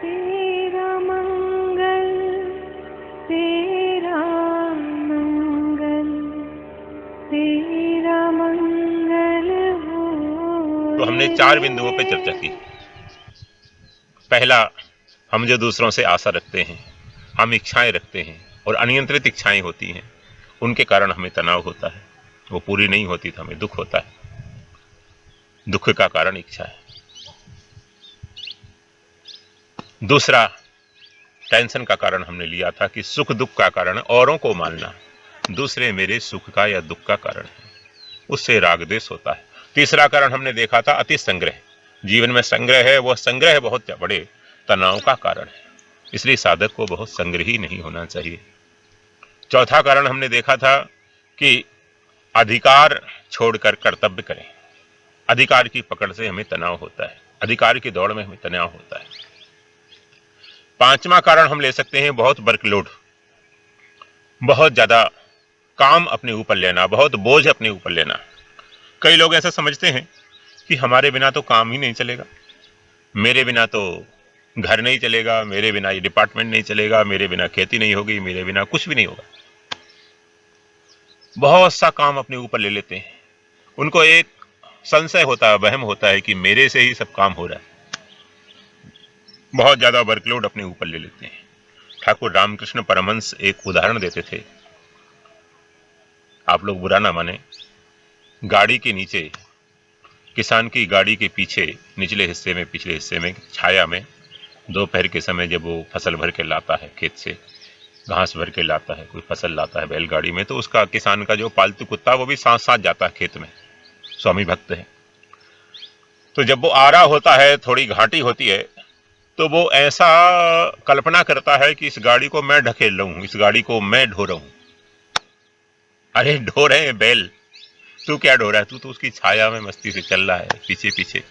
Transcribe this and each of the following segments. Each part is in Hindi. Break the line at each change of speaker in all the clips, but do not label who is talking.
तेरा मंगल तेरा मंगल तेरा मंगल हो।
तो हमने 4 बिंदुओं पर चर्चा की। पहला, हम जो दूसरों से आशा रखते हैं, हम इच्छाएं रखते हैं और अनियंत्रित इच्छाएं होती हैं, उनके कारण हमें तनाव होता है। वो पूरी नहीं होती तो हमें दुख होता है। दुख का कारण इच्छा है। दूसरा, टेंशन का कारण हमने लिया था कि सुख दुख का कारण औरों को मानना, दूसरे मेरे सुख का या दुख का कारण है, उससे राग द्वेष होता है। तीसरा कारण हमने देखा था अति संग्रह। जीवन में संग्रह है, वह संग्रह बहुत बड़े तनाव का कारण है, इसलिए साधक को बहुत संग्रही नहीं होना चाहिए। चौथा कारण हमने देखा था कि अधिकार छोड़कर कर्तव्य करें। अधिकार की पकड़ से हमें तनाव होता है, अधिकार की दौड़ में हमें तनाव होता है। पांचवा कारण हम ले सकते हैं बहुत वर्कलोड, बहुत ज्यादा काम अपने ऊपर लेना, बहुत बोझ अपने ऊपर लेना। कई लोग ऐसा समझते हैं कि हमारे बिना तो काम ही नहीं चलेगा, मेरे बिना तो घर नहीं चलेगा, मेरे बिना ये डिपार्टमेंट नहीं चलेगा, मेरे बिना खेती नहीं होगी, मेरे बिना कुछ भी नहीं होगा। बहुत सा काम अपने ऊपर ले लेते हैं। उनको एक संशय होता है, वहम होता है कि मेरे से ही सब काम हो रहा है। बहुत ज्यादा वर्कलोड अपने ऊपर ले लेते हैं। ठाकुर रामकृष्ण परमहंस एक उदाहरण देते थे, आप लोग बुरा ना माने। गाड़ी के नीचे, किसान की गाड़ी के पीछे निचले हिस्से में, पिछले हिस्से में छाया में, दोपहर के समय जब वो फसल भर के लाता है, खेत से घास भर के लाता है, कोई फसल लाता है बैलगाड़ी में, तो उसका किसान का जो पालतू कुत्ता वो भी साथ साथ जाता है खेत में। स्वामी भक्त है। तो जब वो आ रहा होता है, थोड़ी घाटी होती है, तो वो ऐसा कल्पना करता है कि इस गाड़ी को मैं ढकेल रहा हूं, इस गाड़ी को मैं ढो रहा हूं। अरे ढो रहे हैं बैल, तू क्या ढो रहा है? तू तो उसकी छाया में मस्ती से चल रहा है पीछे पीछे,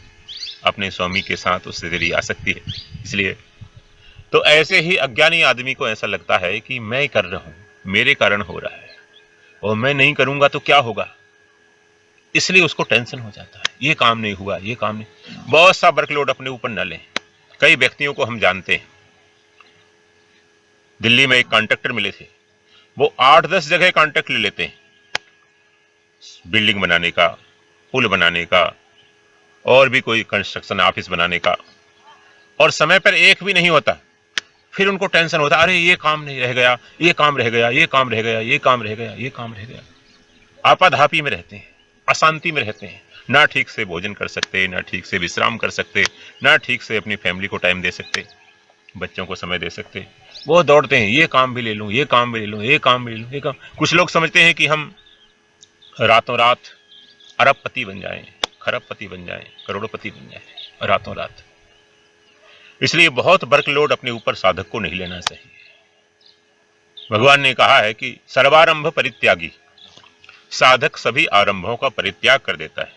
अपने स्वामी के साथ उससे तेरी आसक्ति है इसलिए। तो ऐसे ही अज्ञानी आदमी को ऐसा लगता है कि मैं कर रहा हूं, मेरे कारण हो रहा है, और मैं नहीं करूंगा तो क्या होगा, इसलिए उसको टेंशन हो जाता है, ये काम नहीं हुआ, ये काम नहीं। बहुत सा वर्कलोड अपने ऊपर न लें। कई व्यक्तियों को हम जानते हैं, दिल्ली में एक कॉन्ट्रैक्टर मिले थे, वो 8-10 जगह कॉन्ट्रैक्ट ले लेते हैं, बिल्डिंग बनाने का, पुल बनाने का, और भी कोई कंस्ट्रक्शन ऑफिस बनाने का, और समय पर एक भी नहीं होता। फिर उनको टेंशन होता, अरे ये काम नहीं रह गया, ये काम रह गया, ये काम रह गया, ये काम रह गया, ये काम रह गया। आपाधापी में रहते हैं, अशांति में रहते हैं, ना ठीक से भोजन कर सकते, ना ठीक से विश्राम कर सकते, ना ठीक से अपनी फैमिली को टाइम दे सकते, बच्चों को समय दे सकते। वो दौड़ते हैं, ये काम भी ले लूं, ये काम भी ले लूं, ये काम भी ले लूं, ये काम। कुछ लोग समझते हैं कि हम रातों रात अरबपति बन जाएं, खरबपति बन जाएं, करोड़पति बन जाएं रातों रात। इसलिए बहुत वर्कलोड अपने ऊपर साधक को नहीं लेना चाहिए। भगवान ने कहा है कि सर्वारंभ परित्यागी, साधक सभी आरंभों का परित्याग कर देता है।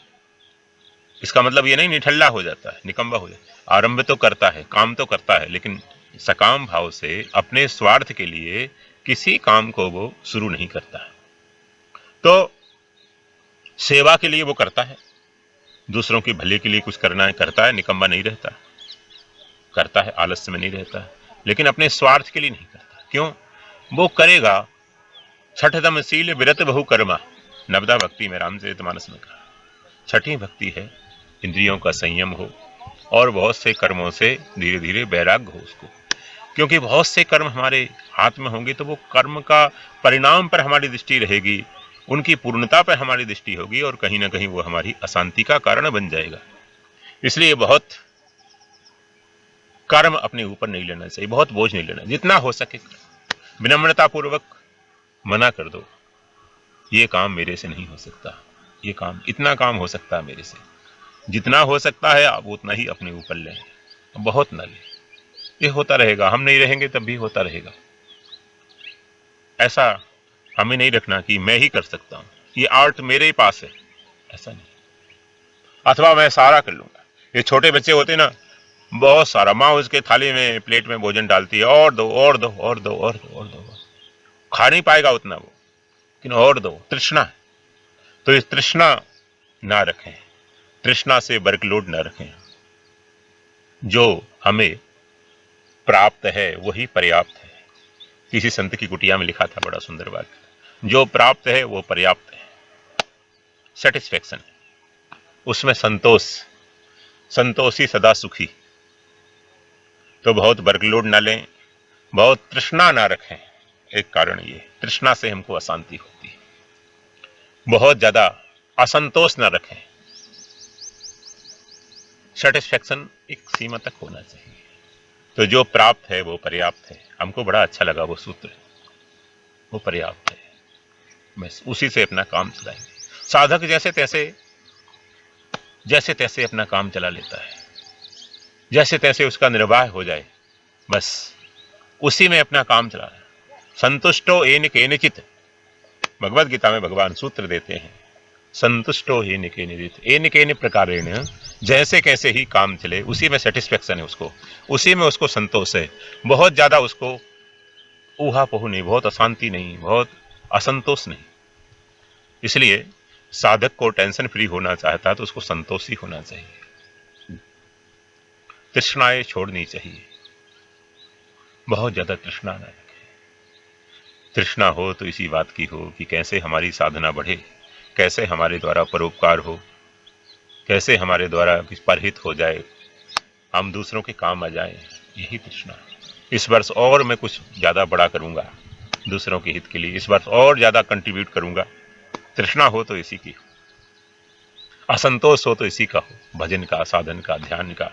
इसका मतलब ये नहीं निठल्ला हो जाता है, निकम्बा हो जाता है। आरंभ तो करता है, काम तो करता है, लेकिन सकाम भाव से अपने स्वार्थ के लिए किसी काम को वो शुरू नहीं करता है। तो सेवा के लिए वो करता है, दूसरों के भले के लिए कुछ करना है करता है, निकम्बा नहीं रहता, करता है, आलस्य में नहीं रहता है, लेकिन अपने स्वार्थ के लिए नहीं करता। क्यों? वो करेगा। छठतम शील विरत बहु कर्मा, नवदा भक्ति में रामचरितमानस में कहा। छठी भक्ति है इंद्रियों का संयम हो और बहुत से कर्मों से धीरे धीरे वैराग्य हो उसको, क्योंकि बहुत से कर्म हमारे हाथ में होंगे तो वो कर्म का परिणाम पर हमारी दृष्टि रहेगी, उनकी पूर्णता पर हमारी दृष्टि होगी, और कहीं ना कहीं वो हमारी अशांति का कारण बन जाएगा। इसलिए बहुत कर्म अपने ऊपर नहीं लेना चाहिए, बहुत बोझ नहीं लेना, जितना हो सके विनम्रता पूर्वक मना कर दो, ये काम मेरे से नहीं हो सकता, ये काम, इतना काम हो सकता है मेरे से, जितना हो सकता है आप उतना ही अपने ऊपर लें, बहुत न लें। ये होता रहेगा, हम नहीं रहेंगे तब भी होता रहेगा। ऐसा हमें नहीं रखना कि मैं ही कर सकता हूं, ये आर्ट मेरे ही पास है, ऐसा नहीं, अथवा मैं सारा कर लूंगा। ये छोटे बच्चे होते ना, बहुत सारा, माँ उसके थाली में प्लेट में भोजन डालती है, और दो और दो और दो और दो और दो, खा नहीं पाएगा उतना वो, लेकिन और दो, तृष्णा। तो इस तृष्णा ना रखें, तृष्णा से वर्कलोड ना रखें, जो हमें प्राप्त है वही पर्याप्त है। किसी संत की कुटिया में लिखा था, बड़ा सुंदर वाक्य, जो प्राप्त है वो पर्याप्त है, सेटिस्फेक्शन, उसमें संतोष, संतोषी सदा सुखी। तो बहुत वर्कलोड ना लें, बहुत तृष्णा ना रखें। एक कारण ये, तृष्णा से हमको अशांति होती है। बहुत ज्यादा असंतोष ना रखें, सेटिस्फेक्शन एक सीमा तक होना चाहिए। तो जो प्राप्त है वो पर्याप्त है। हमको बड़ा अच्छा लगा वो सूत्र, वो पर्याप्त है, बस उसी से अपना काम चलाएंगे। साधक जैसे तैसे अपना काम चला लेता है, जैसे तैसे उसका निर्वाह हो जाए, बस उसी में अपना काम चला। संतुष्टो येन केनचित, भगवद गीता में भगवान सूत्र देते हैं, संतुष्टो येन केनचित, येन केन प्रकारेण, जैसे कैसे ही काम चले उसी में सेटिस्फेक्शन है उसको, उसी में उसको संतोष है। बहुत ज्यादा उसको ऊहा-पोह नहीं, बहुत अशांति नहीं, बहुत असंतोष नहीं। इसलिए साधक को टेंशन फ्री होना चाहता है तो उसको संतोषी होना चाहिए, तृष्णाएं छोड़नी चाहिए, बहुत ज्यादा तृष्णा न रखें। तृष्णा हो तो इसी बात की हो कि कैसे हमारी साधना बढ़े, कैसे हमारे द्वारा परोपकार हो, कैसे हमारे द्वारा परहित हो जाए, हम दूसरों के काम आ जाए, यही तृष्णा। इस वर्ष और मैं कुछ ज्यादा बड़ा करूंगा दूसरों के हित के लिए, इस वर्ष और ज्यादा कंट्रीब्यूट करूंगा। तृष्णा हो तो इसी की हो, असंतोष हो तो इसी का हो, भजन का, साधन का, ध्यान का,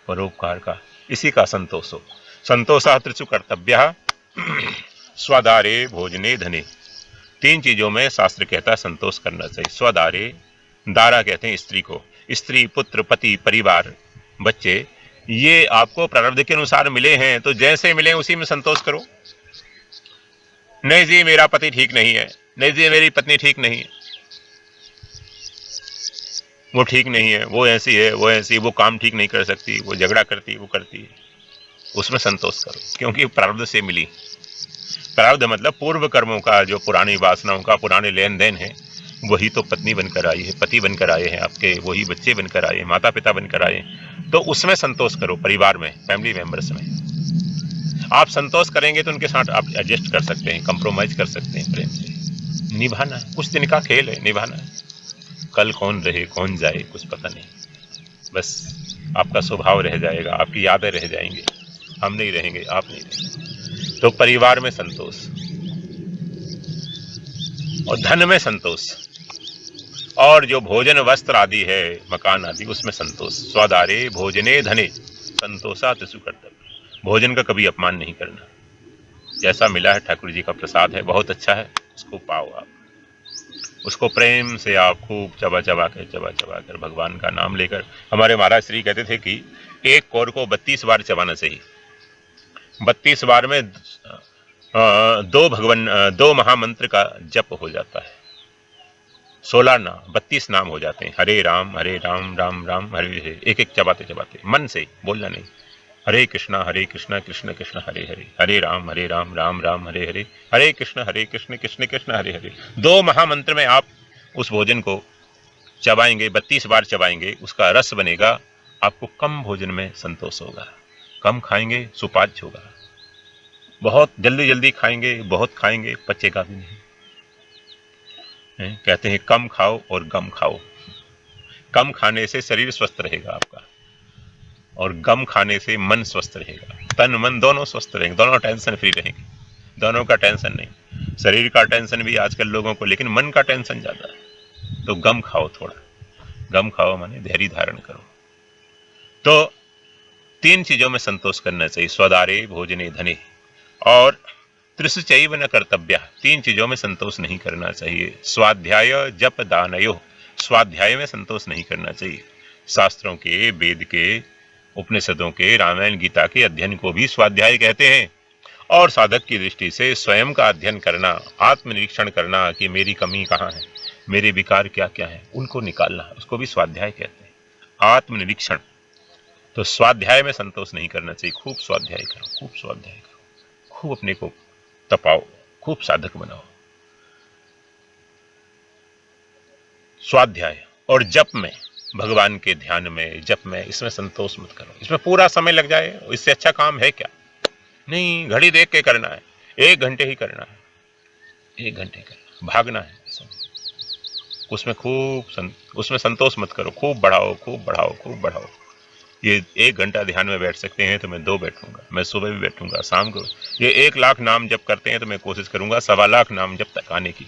परोपकार का, इसी का संतोष हो। संतोषा त्रिषु कर्तव्यः स्वदारे भोजने धने। तीन चीजों में शास्त्र कहता है संतोष करना चाहिए। स्वदारे, दारा कहते हैं स्त्री को, स्त्री, पुत्र, पति, परिवार, बच्चे, ये आपको प्रारब्ध के अनुसार मिले हैं तो जैसे मिले उसी में संतोष करो। नहीं जी मेरा पति ठीक नहीं है, नहीं जी मेरी पत्नी ठीक नहीं है, वो ठीक नहीं है, वो ऐसी है, वो ऐसी, वो काम ठीक नहीं कर सकती, वो झगड़ा करती, वो करती है, उसमें संतोष करो, क्योंकि प्रारब्ध से मिली। प्रारब्ध मतलब पूर्व कर्मों का, जो पुरानी वासनाओं का, पुराने लेन देन है, वही तो पत्नी बनकर आई है, पति बनकर आए हैं आपके, वही बच्चे बनकर आए, माता पिता बनकर आए, तो उसमें संतोष करो। परिवार में, फैमिली मेंबर्स में आप संतोष करेंगे तो उनके साथ आप एडजस्ट कर सकते हैं, कंप्रोमाइज कर सकते हैं, प्रेम से निभाना है। कुछ दिन का खेल है, निभाना है। कल कौन रहे कौन जाए कुछ पता नहीं, बस आपका स्वभाव रह जाएगा, आपकी यादें रह जाएंगी, हम नहीं रहेंगे, आप नहीं रहेंगे। तो परिवार में संतोष, और धन में संतोष, और जो भोजन वस्त्र आदि है, मकान आदि, उसमें संतोष। स्वदारे भोजने धने संतोषा त्रिषु कर्तव्य। भोजन का कभी अपमान नहीं करना, जैसा मिला है ठाकुर जी का प्रसाद है, बहुत अच्छा है, उसको पाओ आप, उसको प्रेम से आप खूब चबा चबा कर भगवान का नाम लेकर। हमारे महाराज श्री कहते थे कि एक कौर को 32 बार चबाना चाहिए। 32 बार में दो महामंत्र का जप हो जाता है, 16 नाम, 32 नाम हो जाते हैं। हरे राम राम राम हरे हरे, एक एक चबाते चबाते, मन से बोलना नहीं। हरे कृष्णा कृष्ण कृष्ण हरे हरे, हरे राम राम राम हरे हरे, हरे कृष्ण कृष्ण कृष्ण हरे हरे। 2 महामंत्र में आप उस भोजन को चबाएंगे, 32 बार चबाएंगे, उसका रस बनेगा। आपको कम भोजन में संतोष होगा, कम खाएंगे सुपाच्य होगा। बहुत जल्दी जल्दी खाएंगे, बहुत खाएंगे, पचेगा भी नहीं। कहते हैं कम खाओ और गम खाओ। कम खाने से शरीर स्वस्थ रहेगा आपका, और गम खाने से मन स्वस्थ रहेगा। तन मन दोनों स्वस्थ रहेंगे, दोनों टेंशन फ्री रहेंगे, दोनों का टेंशन नहीं। शरीर का टेंशन भी आजकल लोगों को, लेकिन मन का टेंशन ज्यादा है। तो गम खाओ, थोड़ा गम खाओ, माने धैर्य धारण करो। तो 3 चीजों में संतोष करना चाहिए। स्वदारे भोजने धने, और त्रिषु चैव न कर्तव्य, 3 चीजों में संतोष नहीं करना चाहिए। स्वाध्याय जप दानयो, स्वाध्याय में संतोष नहीं करना चाहिए। शास्त्रों के, वेद के, उपनिषदों के, रामायण गीता के अध्ययन को भी स्वाध्याय कहते हैं। और साधक की दृष्टि से स्वयं का अध्ययन करना, आत्मनिरीक्षण करना कि मेरी कमी कहाँ है, मेरे विकार क्या क्या है, उनको निकालना, उसको भी स्वाध्याय कहते हैं, आत्मनिरीक्षण। तो स्वाध्याय में संतोष नहीं करना चाहिए। खूब स्वाध्याय करो, खूब स्वाध्याय करो, खूब अपने को तपाओ, खूब साधक बनाओ। स्वाध्याय और जप में, भगवान के ध्यान में, जप में, इसमें संतोष मत करो। इसमें पूरा समय लग जाए, इससे अच्छा काम है क्या? नहीं, घड़ी देख के करना है, 1 घंटे ही करना है, 1 घंटे करना, भागना है। उसमें उसमें संतोष मत करो, खूब बढ़ाओ, खूब बढ़ाओ, खूब बढ़ाओ। ये 1 घंटा ध्यान में बैठ सकते हैं तो मैं 2 बैठूंगा, मैं सुबह भी बैठूंगा, शाम को। ये 1 लाख नाम जप करते हैं तो मैं कोशिश करूंगा 1.25 लाख नाम जप तक आने की।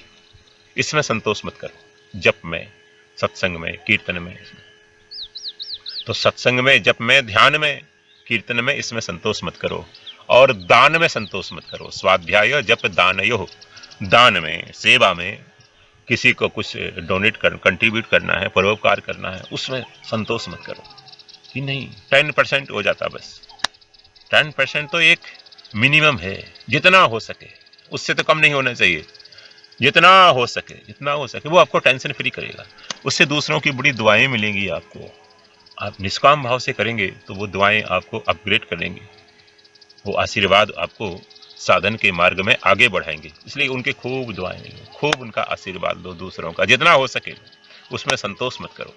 इसमें संतोष मत करो, जप में, सत्संग में, कीर्तन में। तो सत्संग में, जप में, ध्यान में, कीर्तन में, इसमें संतोष मत करो। और दान में संतोष मत करो। स्वाध्याय जप दानयो, दान में, सेवा में, किसी को कुछ डोनेट कर, कंट्रीब्यूट करना है, परोपकार करना है, उसमें संतोष मत करो कि नहीं 10% हो जाता, बस 10% तो एक मिनिमम है, जितना हो सके, उससे तो कम नहीं होना चाहिए। जितना हो सके, जितना हो सके, वो आपको टेंशन फ्री करेगा। उससे दूसरों की बड़ी दुआएं मिलेंगी आपको। आप निष्काम भाव से करेंगे तो वो दुआएं आपको अपग्रेड करेंगी, वो आशीर्वाद आपको साधन के मार्ग में आगे बढ़ाएंगे। इसलिए उनके खूब दुआएं लो, खूब उनका आशीर्वाद लो दूसरों का, जितना हो सके। उसमें संतोष मत करो।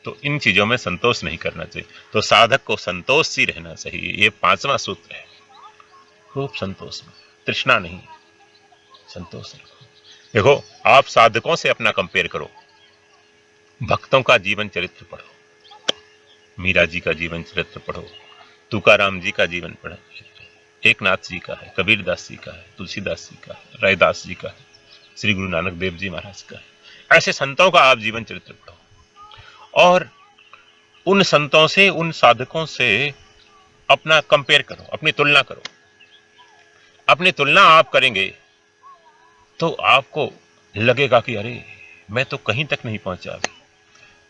तो इन चीजों में संतोष नहीं करना चाहिए। तो साधक को संतोष सी रहना चाहिए। ये 5वां सूत्र है। खूब संतोष में, तृष्णा नहीं, संतोष रखो। देखो, आप साधकों से अपना कंपेयर करो, भक्तों का जीवन चरित्र पढ़ो, मीरा जी का जीवन चरित्र पढ़ो, तुकाराम जी का जीवन पढ़ो, एकनाथ जी का है, कबीरदास जी का है, तुलसीदास जी का है, रायदास जी का है, श्री गुरु नानक देव जी महाराज का है। ऐसे संतों का आप जीवन चरित्र पढ़ो और उन संतों से, उन साधकों से अपना कंपेयर करो, अपनी तुलना करो। अपनी तुलना आप करेंगे तो आपको लगेगा कि अरे मैं तो कहीं तक नहीं पहुंचा अभी।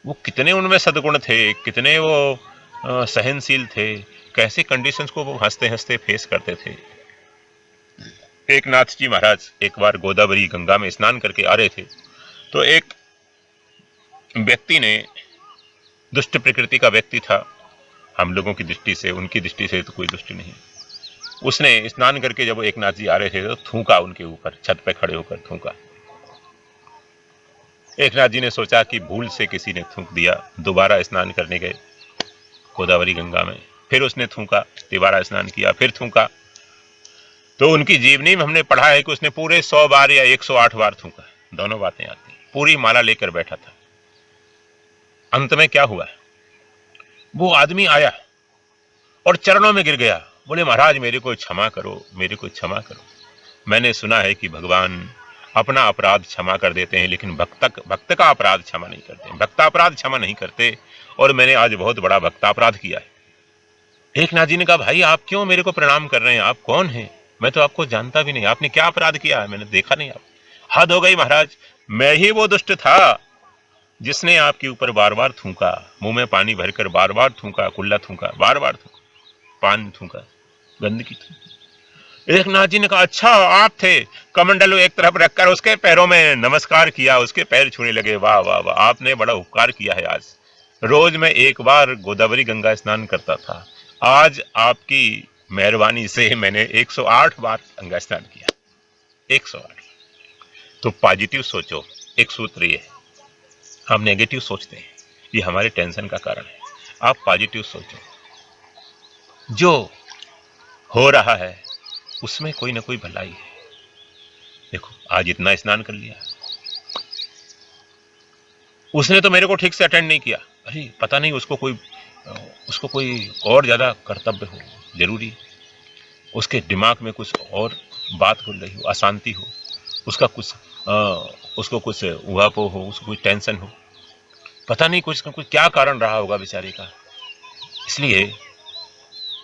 वो कितने उनमें सद्गुण थे, कितने वो सहनशील थे, कैसे कंडीशंस को वो हंसते हंसते फेस करते थे। एकनाथ जी महाराज एक बार गोदावरी गंगा में स्नान करके आ रहे थे, तो एक व्यक्ति ने, दुष्ट प्रकृति का व्यक्ति था, हम लोगों की दृष्टि से, उनकी दृष्टि से तो कोई दुष्ट नहीं, उसने स्नान करके जब एकनाथ जी आ रहे थे तो थूका उनके ऊपर, छत पे खड़े होकर थूका। एकनाथ जी ने सोचा कि भूल से किसी ने थूक दिया, दोबारा स्नान करने गए गोदावरी गंगा में, फिर उसने थूका, दोबारा स्नान किया, फिर थूका। तो उनकी जीवनी में हमने पढ़ा है कि उसने पूरे 100 बार या 108 बार थूका। दोनों बातें आती, पूरी माला लेकर बैठा था। अंत में क्या हुआ, वो आदमी आया और चरणों में गिर गया, बोले महाराज मेरे को क्षमा करो, मेरे को क्षमा करो। मैंने सुना है कि भगवान अपना अपराध क्षमा कर देते हैं, लेकिन भक्त का अपराध क्षमा नहीं करते, भक्तापराध क्षमा नहीं करते, और मैंने आज बहुत बड़ा भक्तापराध किया है। एकनाथ जी ने कहा भाई आप क्यों मेरे को प्रणाम कर रहे हैं, आप कौन हैं, मैं तो आपको जानता भी नहीं, आपने क्या अपराध किया है, मैंने देखा नहीं। आप, हद हो गई महाराज, मैं ही वो दुष्ट था जिसने आपके ऊपर बार बार थूका, मुंह में पानी भरकर बार बार थूका, कुल्ला थूका, बार बार थूका, पान थूका, गंदगी थूका। एकनाथ जी ने कहा अच्छा आप थे। कमंडलू एक तरफ रखकर उसके पैरों में नमस्कार किया, उसके पैर छूने लगे। वाह वाह वाह, आपने बड़ा उपकार किया है। आज रोज मैं 1 बार गोदावरी गंगा स्नान करता था, आज आपकी मेहरबानी से मैंने 108 बार गंगा स्नान किया, 108। तो पॉजिटिव सोचो। एक सूत्र ये, हम नेगेटिव सोचते हैं, ये हमारे टेंशन का कारण है। आप पॉजिटिव सोचो, जो हो रहा है उसमें कोई ना कोई भलाई है। देखो आज इतना स्नान कर लिया, उसने तो मेरे को ठीक से अटेंड नहीं किया, अरे पता नहीं उसको कोई और ज्यादा कर्तव्य हो, जरूरी उसके दिमाग में कुछ और बात हो रही हो, अशांति हो, उसको कुछ उहापो हो, उसको कुछ टेंशन हो, पता नहीं कुछ क्या कारण रहा होगा बेचारे का। इसलिए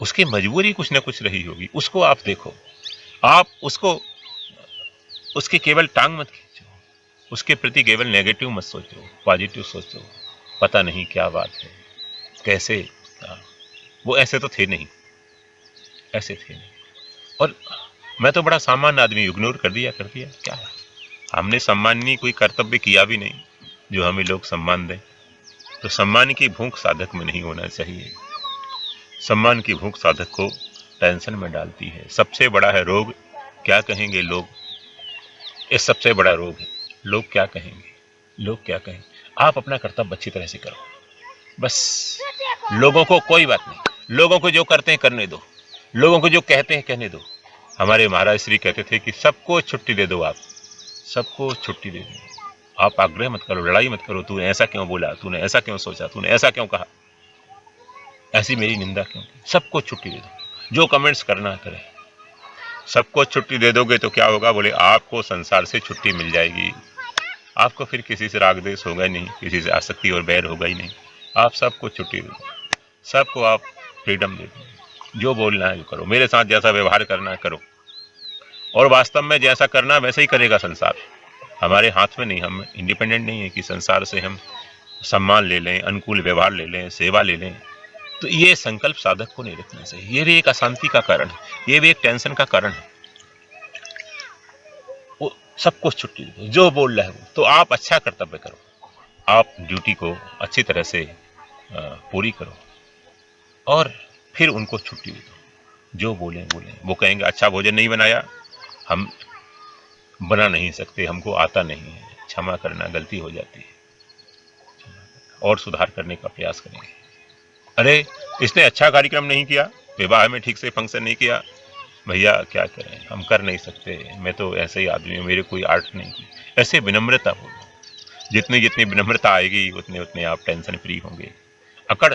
उसकी मजबूरी कुछ ना कुछ रही होगी, उसको आप देखो, आप उसके केवल टांग मत खींचो, उसके प्रति केवल नेगेटिव मत सोचो, पॉजिटिव सोचो। पता नहीं क्या बात है, कैसे वो ऐसे तो थे नहीं, ऐसे थे नहीं। और मैं तो बड़ा सामान्य आदमी, इग्नोर कर दिया क्या है, हमने सम्माननीय कोई कर्तव्य किया भी नहीं जो हमें लोग सम्मान दें। तो सम्मान की भूख साधक में नहीं होना चाहिए। सम्मान की भूख साधक को टेंशन में डालती है। सबसे बड़ा है रोग, क्या कहेंगे लोग, ये सबसे बड़ा रोग है। लोग क्या कहेंगे, लोग क्या कहेंगे। आप अपना कर्तव्य अच्छी तरह से करो, बस लोगों को कोई बात नहीं, लोगों को जो करते हैं करने दो, लोगों को जो कहते हैं कहने दो। हमारे महाराज श्री कहते थे कि सबको छुट्टी दे दो, आप सबको छुट्टी दे दो, आप आग्रह मत करो, लड़ाई मत करो, तूने ऐसा क्यों बोला, तूने ऐसा क्यों सोचा, तूने ऐसा क्यों कहा, ऐसी मेरी निंदा क्यों की, सबको छुट्टी दे दो, जो कमेंट्स करना करें। सबको छुट्टी दे दोगे तो क्या होगा, बोले आपको संसार से छुट्टी मिल जाएगी, आपको फिर किसी से राग द्वेष होगा नहीं, किसी से आसक्ति और बैर होगा ही नहीं। आप सबको छुट्टी दे दो, सबको आप फ्रीडम दे दो, जो बोलना है जो करो, मेरे साथ जैसा व्यवहार करना है करो, और वास्तव में जैसा करना वैसे ही करेगा संसार। हमारे हाथ में नहीं, हम इंडिपेंडेंट नहीं है कि संसार से हम सम्मान ले लें, अनुकूल व्यवहार ले लें, सेवा ले लें। तो ये संकल्प साधक को नहीं रखना चाहिए, ये भी एक अशांति का कारण है, ये भी एक टेंशन का कारण है। वो सबको छुट्टी दो, जो बोल रहा है वो, तो आप अच्छा कर्तव्य करो, आप ड्यूटी को अच्छी तरह से पूरी करो, और फिर उनको छुट्टी दे दो, जो बोले बोले। वो कहेंगे अच्छा भोजन नहीं बनाया, हम बना नहीं सकते, हमको आता नहीं है, क्षमा करना, गलती हो जाती है, और सुधार करने का प्रयास करेंगे। अरे इसने अच्छा कार्यक्रम नहीं किया, विवाह में ठीक से फंक्शन नहीं किया, भैया क्या करें, हम कर नहीं सकते, मैं तो ऐसे ही आदमी हूँ, मेरे कोई आर्ट नहीं की। ऐसे विनम्रता बोलो, जितनी जितनी विनम्रता आएगी उतने उतने आप टेंशन फ्री होंगे। अकड़,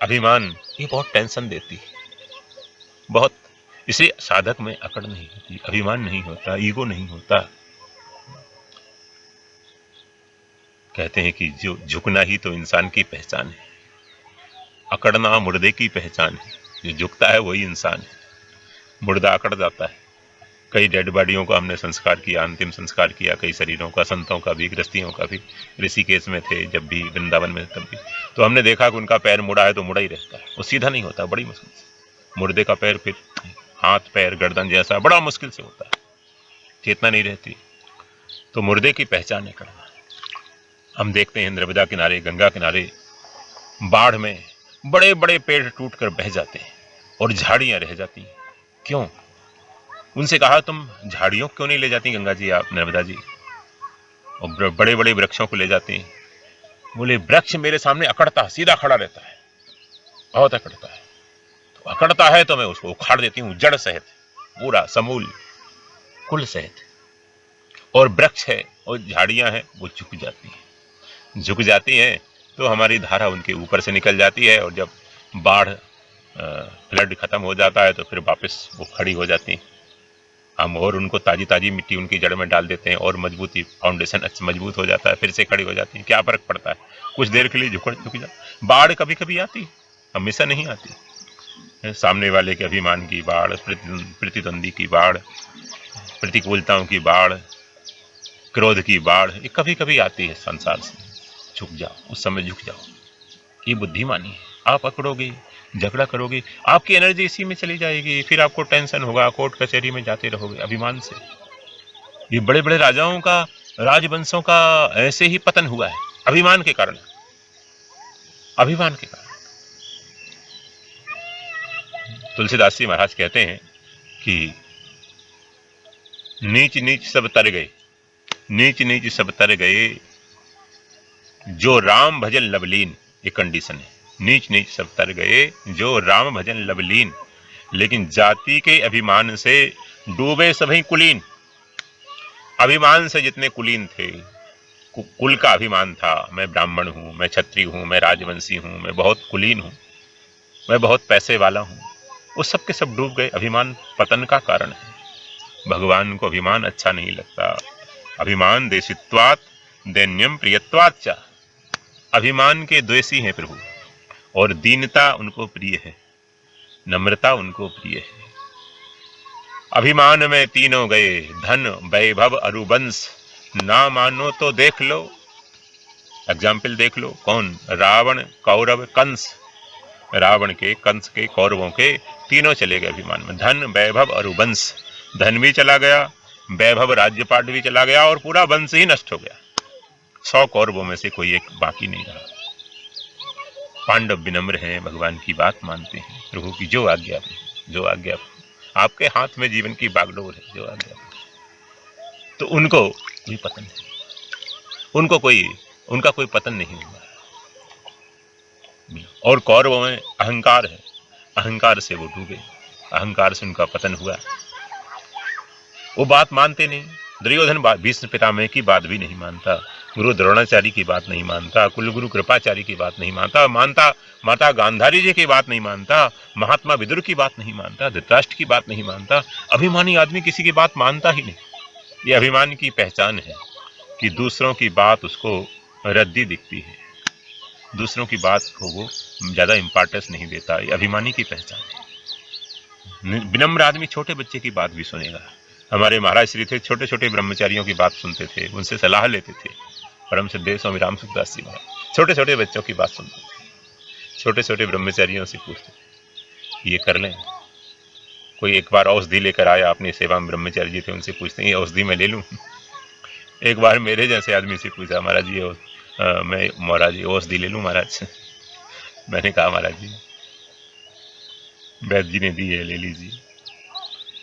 अभिमान, ये बहुत टेंशन देती है, बहुत। इसलिए साधक में अकड़ नहीं होती, अभिमान नहीं होता, ईगो नहीं होता। कहते हैं कि जो झुकना ही तो इंसान की पहचान है, अकड़ना मुर्दे की पहचान है, जो झुकता है वही इंसान है, मुर्दा अकड़ जाता है। कई डेड बॉडियों का हमने संस्कार किया, अंतिम संस्कार किया, कई शरीरों का, संतों का भी, गृहस्थियों का भी। ऋषिकेश में थे जब भी, वृंदावन में तब भी, तो हमने देखा कि उनका पैर मुड़ा है तो मुड़ा ही रहता है, वो सीधा नहीं होता, बड़ी मुश्किल से। मुर्दे का पैर फिर हाथ पैर गर्दन जैसा बड़ा मुश्किल से होता है, चेतना नहीं रहती। तो मुर्दे की पहचान है करना। हम देखते हैं नर्मदा किनारे, गंगा किनारे, बाढ़ में बड़े बड़े पेड़ टूट कर बह जाते हैं और झाड़ियां रह जाती हैं। क्यों? उनसे कहा तुम झाड़ियों क्यों नहीं ले जाती गंगा जी, आप नर्मदा जी, और बड़े बड़े वृक्षों को ले जाती हैं? बोले वृक्ष मेरे सामने अकड़ता, सीधा खड़ा रहता है, बहुत अकड़ता है, तो अकड़ता है तो मैं उसको उखाड़ देती हूँ, जड़ सहित, पूरा समूल कुल सहित। और वृक्ष है और झाड़ियां हैं, वो झुक जाती हैं, झुक जाती हैं तो हमारी धारा उनके ऊपर से निकल जाती है, और जब बाढ़ फ्लड खत्म हो जाता है तो फिर वापस वो खड़ी हो जाती हैं। हम और उनको ताजी ताजी मिट्टी उनकी जड़ में डाल देते हैं, और मजबूती, फाउंडेशन अच्छा मजबूत हो जाता है, फिर से खड़ी हो जाती है। क्या फर्क पड़ता है, कुछ देर के लिए झुक जा। बाढ़ कभी कभी आती, हमेशा नहीं आती। सामने वाले के अभिमान की बाढ़, प्रतिद्वंदी की बाढ़, प्रतिकूलताओं की बाढ़, क्रोध की बाढ़, ये कभी कभी आती है संसार से। झुक जाओ, उस समय झुक जाओ, ये बुद्धिमानी है। आप अकड़ोगे, झगड़ा करोगे, आपकी एनर्जी इसी में चली जाएगी, फिर आपको टेंशन होगा, कोर्ट कचहरी में जाते रहोगे अभिमान से। ये बड़े बड़े राजाओं का, राजवंशों का ऐसे ही पतन हुआ है, अभिमान के कारण, अभिमान के कारण। तुलसीदास जी महाराज कहते हैं कि नीच नीच सब तर गए, नीच नीच सब तर गए, जो राम भजन लवलीन, ये कंडीशन है। नीच नीच सब तर गए, जो राम भजन लवलीन, लेकिन जाति के अभिमान से डूबे सभी कुलीन। अभिमान से जितने कुलीन थे, कुल का अभिमान था, मैं ब्राह्मण हूं, मैं क्षत्रिय हूं, मैं राजवंशी हूं, मैं बहुत कुलीन हूं, मैं बहुत पैसे वाला हूं, वो सब के सब डूब गए। अभिमान पतन का कारण है। भगवान को अभिमान अच्छा नहीं लगता। अभिमान देशित्वात् दैन्यम प्रियत्वाच्च, अभिमान के द्वेषी हैं प्रभु, और दीनता उनको प्रिय है, नम्रता उनको प्रिय है। अभिमान में तीनों गए, धन वैभव अरुवंश, ना मानो तो देख लो। एग्जाम्पल देख लो, कौन? रावण, कौरव, कंस। रावण के, कंस के, कौरवों के, तीनों चले गए अभिमान में। धन वैभव अरुवंश, धन भी चला गया, वैभव राज्यपाट भी चला गया, और पूरा वंश ही नष्ट हो गया। 100 कौरवों में से कोई एक बाकी नहीं रहा। पांडव विनम्र हैं, भगवान की बात मानते हैं, प्रभु की जो आज्ञा, जो आज्ञा, आपके हाथ में जीवन की बागडोर है, जो आज्ञा। तो उनको कोई पतन नहीं, उनका कोई पतन नहीं हुआ। और कौरवों में अहंकार है, अहंकार से वो डूबे। अहंकार से उनका पतन हुआ। वो बात मानते नहीं। दुर्योधन भीष्म पितामह की बात भी नहीं मानता, गुरु द्रोणाचार्य की बात नहीं मानता, कुलगुरु कृपाचार्य की बात नहीं मानता, माता गांधारी जी की बात नहीं मानता, महात्मा विदुर की बात नहीं मानता, धृतराष्ट्र की बात नहीं मानता। अभिमानी आदमी किसी की बात मानता ही नहीं। ये अभिमान की पहचान है कि दूसरों की बात उसको रद्दी दिखती है, दूसरों की बात को वो ज्यादा इंपॉर्टेंस नहीं देता। ये अभिमानी की पहचान है। विनम्र आदमी छोटे बच्चे की बात भी सुनेगा। हमारे महाराज श्री थे, छोटे छोटे ब्रह्मचारियों की बात सुनते थे, उनसे सलाह लेते थे। परम सिद्धेश्वर स्वामी राम सुखदास जी महाराज छोटे छोटे बच्चों की बात सुनते थे, छोटे छोटे ब्रह्मचारियों से पूछते ये कर लें। कोई एक बार औषधि लेकर आया, अपनी सेवा में ब्रह्मचारी जी थे, उनसे पूछते ये औषधि मैं ले लूं। एक बार मेरे जैसे आदमी से पूछा, महाराज जी मैं महाराज जी औषधि ले लूं महाराज। मैंने कहा महाराज जी वैद्य जी ने दी है, ले लीजिए।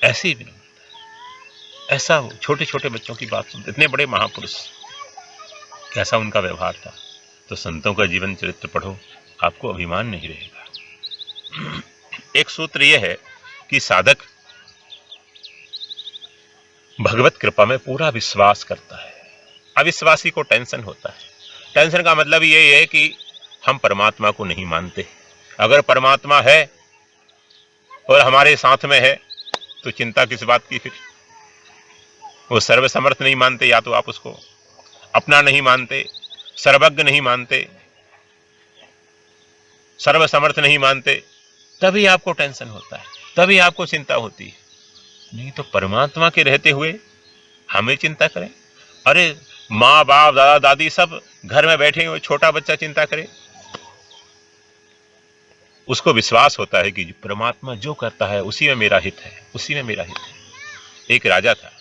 ऐसे ही ऐसा हो, छोटे छोटे बच्चों की बात सुनते। इतने बड़े महापुरुष, कैसा उनका व्यवहार था। तो संतों का जीवन चरित्र पढ़ो, आपको अभिमान नहीं रहेगा। एक सूत्र यह है कि साधक भगवत कृपा में पूरा विश्वास करता है। अविश्वासी को टेंशन होता है। टेंशन का मतलब ये है कि हम परमात्मा को नहीं मानते। अगर परमात्मा है और हमारे साथ में है तो चिंता किस बात की फिर। वो सर्वसमर्थ नहीं मानते, या तो आप उसको अपना नहीं मानते, सर्वज्ञ नहीं मानते, सर्वसमर्थ नहीं मानते, तभी आपको टेंशन होता है, तभी आपको चिंता होती है। नहीं तो परमात्मा के रहते हुए हमें चिंता करें। अरे माँ बाप दादा दादी सब घर में बैठे हुए, छोटा बच्चा चिंता करे। उसको विश्वास होता है कि परमात्मा जो करता है उसी में मेरा हित है, उसी में मेरा हित है। एक राजा था,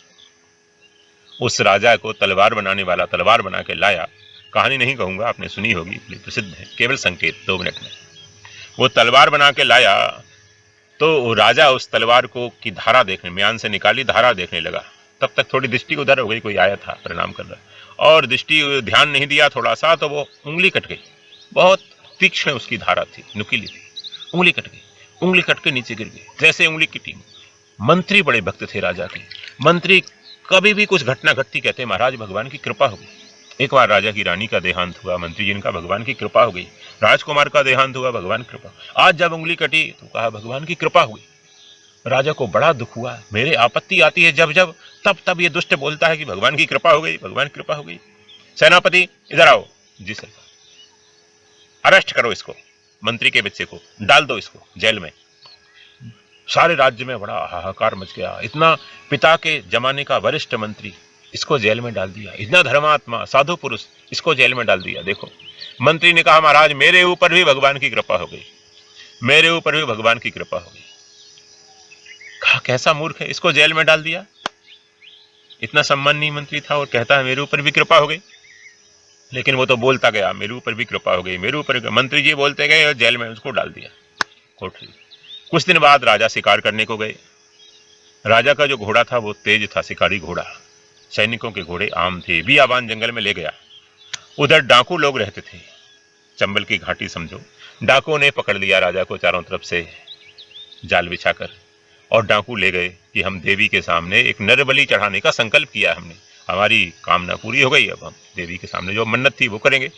उस राजा को तलवार बनाने वाला तलवार बना के लाया। कहानी नहीं कहूंगा, आपने सुनी होगी, प्रसिद्ध है, केवल संकेत 2 मिनट में। वो तलवार बना के लाया तो राजा उस तलवार को की धारा देखने, म्यान से निकाली धारा देखने लगा। तब तक थोड़ी दृष्टि उधर हो गई, कोई आया था प्रणाम कर रहा, और दृष्टि ध्यान नहीं दिया थोड़ा सा, तो वो उंगली कट गई। बहुत तीक्ष्ण उसकी धारा थी, नुकीली थी, उंगली कट गई। उंगली कट के नीचे गिर गई। जैसे उंगली कटी, मंत्री बड़े भक्त थे राजा के। मंत्री कभी भी कुछ घटना घटती कहते महाराज भगवान की कृपा हो गई। एक बार राजा की रानी का देहांत हुआ, मंत्री जी ने कहा भगवान की कृपा हो गई। राजकुमार का देहांत हुआ, भगवान की कृपा। आज जब उंगली कटी तो कहा भगवान की कृपा हो गई। राजा को बड़ा दुख हुआ। मेरे आपत्ति आती है जब जब, तब ये दुष्ट बोलता है कि भगवान की कृपा हो गई, भगवान की कृपा हो गई। सेनापति इधर आओ। जी सरकार। अरेस्ट करो इसको, मंत्री के बच्चे को, डाल दो इसको जेल में। सारे राज्य में बड़ा हाहाकार मच गया। इतना पिता के जमाने का वरिष्ठ मंत्री, इसको जेल में डाल दिया। इतना धर्मात्मा साधु पुरुष, इसको जेल में डाल दिया। देखो, मंत्री ने कहा महाराज मेरे ऊपर भी भगवान की कृपा हो गई, मेरे ऊपर भी भगवान की कृपा हो गई। कहा कैसा मूर्ख है, इसको जेल में डाल दिया। इतना सम्माननीय मंत्री था और कहता है मेरे ऊपर भी कृपा हो गई। लेकिन वो तो बोलता गया मेरे ऊपर भी कृपा हो गई, मेरे ऊपर। मंत्री जी बोलते गए और जेल में उसको डाल दिया, कोठरी। कुछ दिन बाद राजा शिकार करने को गए। राजा का जो घोड़ा था वो तेज था, शिकारी घोड़ा। सैनिकों के घोड़े आम थे। बियाबान जंगल में ले गया। उधर डाकू लोग रहते थे, चंबल की घाटी समझो। डाकुओं ने पकड़ लिया राजा को चारों तरफ से जाल बिछाकर, और डाकू ले गए कि हम देवी के सामने एक नर बलि चढ़ाने का संकल्प किया हमने, हमारी कामना पूरी हो गई, अब हम देवी के सामने जो मन्नत थी वो करेंगे।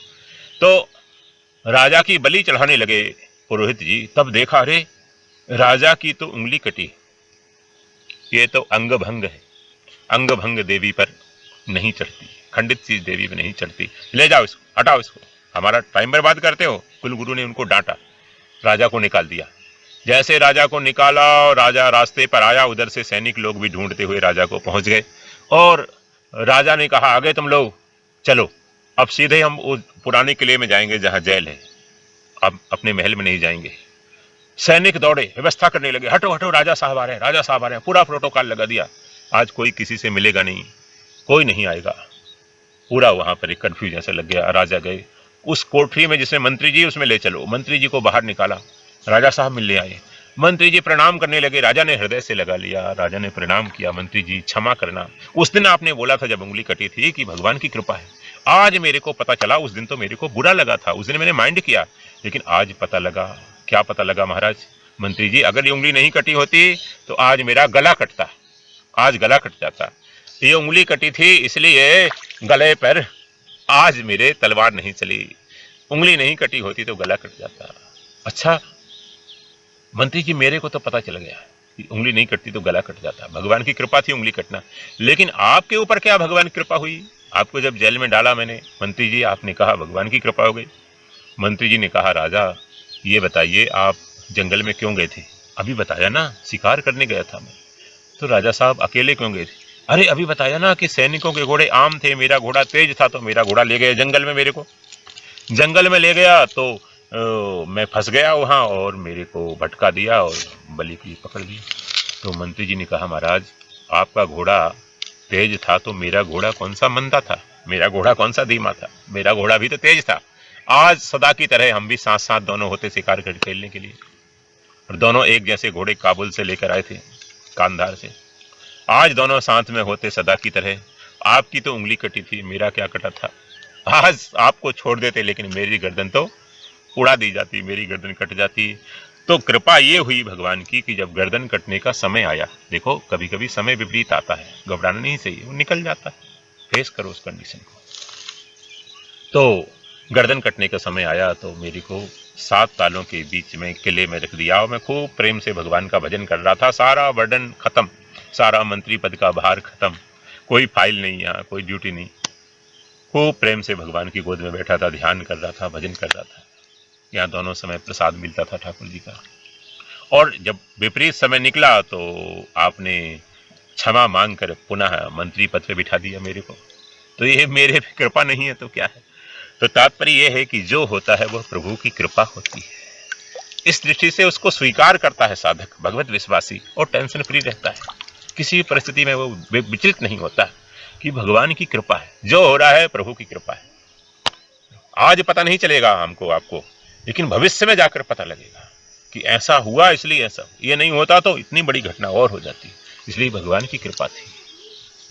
तो राजा की बलि चढ़ाने लगे पुरोहित जी। तब देखा अरे राजा की तो उंगली कटी, ये तो अंग भंग है। अंग भंग देवी पर नहीं चढ़ती, खंडित चीज देवी पर नहीं चढ़ती। ले जाओ इसको, हटाओ इसको, हमारा टाइम बर्बाद करते हो। कुलगुरु ने उनको डांटा, राजा को निकाल दिया। जैसे राजा को निकाला और राजा रास्ते पर आया, उधर से सैनिक लोग भी ढूंढते हुए राजा को पहुंच गए। और राजा ने कहा आगे तुम लोग चलो, अब सीधे हम उस पुराने किले में जाएंगे जहां जेल है, अब अपने महल में नहीं जाएंगे। सैनिक दौड़े, व्यवस्था करने लगे, हटो हटो राजा साहब आ रहे हैं, राजा साहब आ रहे हैं। पूरा प्रोटोकॉल लगा दिया, आज कोई किसी से मिलेगा नहीं, कोई नहीं आएगा। पूरा वहां पर एक कर्फ्यू जैसा लग गया। राजा गए उस कोठरी में जिसमें मंत्री जी, उसमें ले चलो। मंत्री जी को बाहर निकाला, राजा साहब मिलने आए। मंत्री जी प्रणाम करने लगे। राजा ने हृदय से लगा लिया, राजा ने प्रणाम किया। मंत्री जी क्षमा करना, उस दिन आपने बोला था जब उंगली कटी थी कि भगवान की कृपा है। आज मेरे को पता चला, उस दिन तो मेरे को बुरा लगा था, उस दिन मैंने माइंड किया, लेकिन आज पता लगा। क्या पता लगा महाराज? मंत्री जी अगर ये उंगली नहीं कटी होती तो आज मेरा गला कटता, आज गला कट जाता। ये उंगली कटी थी इसलिए गले पर आज मेरे तलवार नहीं चली, उंगली नहीं कटी होती तो गला कट जाता। अच्छा मंत्री जी मेरे को तो पता चल गया कि उंगली नहीं कटती तो गला कट जाता, भगवान की कृपा थी उंगली कटना, लेकिन आपके ऊपर क्या भगवान की कृपा हुई? आपको जब जेल में डाला मैंने, मंत्री जी आपने कहा भगवान की कृपा हो गई। मंत्री जी ने कहा राजा ये बताइए आप जंगल में क्यों गए थे? अभी बताया ना, शिकार करने गया था मैं। तो राजा साहब अकेले क्यों गए थे? अरे अभी बताया ना कि सैनिकों के घोड़े आम थे, मेरा घोड़ा तेज था तो मेरा घोड़ा ले गया जंगल में, मेरे को जंगल में ले गया तो मैं फंस गया वहाँ और मेरे को भटका दिया और बलि की पकड़ ली। तो मंत्री जी ने कहा महाराज आपका घोड़ा तेज था तो मेरा घोड़ा कौन सा मंदा था, मेरा घोड़ा कौन सा धीमा था, मेरा घोड़ा भी तो तेज था। आज सदा की तरह हम भी साथ साथ दोनों होते शिकार कर खेलने के लिए, और दोनों एक जैसे घोड़े काबुल से लेकर आए थे, कांधार से। आज दोनों साथ में होते सदा की तरह। आपकी तो उंगली कटी थी, मेरा क्या कटा था। आज आपको छोड़ देते लेकिन मेरी गर्दन तो उड़ा दी जाती, मेरी गर्दन कट जाती। तो कृपा ये हुई भगवान की कि जब गर्दन कटने का समय आया, देखो कभी कभी समय विपरीत आता है, घबराना नहीं चाहिए, वो निकल जाता है, फेस करो उस कंडीशन को। तो गर्दन कटने का समय आया तो मेरी को 7 तालों के बीच में किले में रख दिया और मैं खूब प्रेम से भगवान का भजन कर रहा था। सारा बर्डन खत्म, सारा मंत्री पद का भार खत्म, कोई फाइल नहीं, यहाँ कोई ड्यूटी नहीं, खूब प्रेम से भगवान की गोद में बैठा था, ध्यान कर रहा था, भजन कर रहा था। यहाँ दोनों समय प्रसाद मिलता था ठाकुर जी का। और जब विपरीत समय निकला तो आपने क्षमा मांगकर पुनः मंत्री पद पे बिठा दिया मेरे को। तो ये मेरे पे कृपा नहीं है तो क्या है? तो तात्पर्य यह है कि जो होता है वह प्रभु की कृपा होती है। इस दृष्टि से उसको स्वीकार करता है साधक, भगवत विश्वासी, और टेंशन फ्री रहता है। किसी परिस्थिति में वो विचलित नहीं होता कि भगवान की कृपा है, जो हो रहा है प्रभु की कृपा है। आज पता नहीं चलेगा हमको आपको, लेकिन भविष्य में जाकर पता लगेगा कि ऐसा हुआ इसलिए ऐसा, ये नहीं होता तो इतनी बड़ी घटना और हो जाती, इसलिए भगवान की कृपा थी।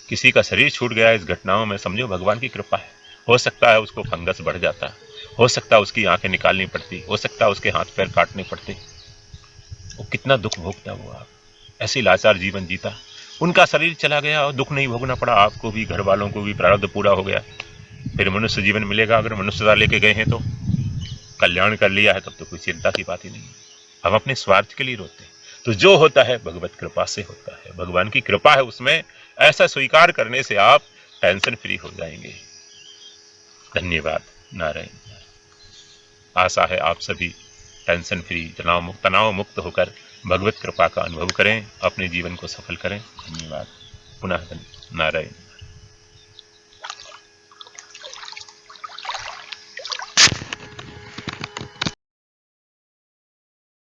किसी का शरीर छूट गया इस घटनाओं में, समझो भगवान की कृपा है। हो सकता है उसको फंगस बढ़ जाता, हो सकता है उसकी आंखें निकालनी पड़ती, हो सकता है उसके हाथ पैर काटने पड़ते। वो कितना दुख भोगता हुआ, ऐसी लाचार जीवन जीता, उनका शरीर चला गया और दुख नहीं भोगना पड़ा आपको भी, घर वालों को भी, प्रारब्ध पूरा हो गया। फिर मनुष्य जीवन मिलेगा, अगर मनुष्यता लेके गए हैं तो कल्याण कर लिया है तब तो कोई चिंता की बात ही नहीं। हम अपने स्वार्थ के लिए रोते हैं। तो जो होता है भगवत कृपा से होता है, भगवान की कृपा है उसमें, ऐसा स्वीकार करने से आप टेंशन फ्री हो जाएंगे। धन्यवाद। नारायण। आशा है आप सभी टेंशन फ्री, तनाव मुक्त होकर भगवत कृपा का अनुभव करें, अपने जीवन को सफल करें। धन्यवाद। पुनः नारायण।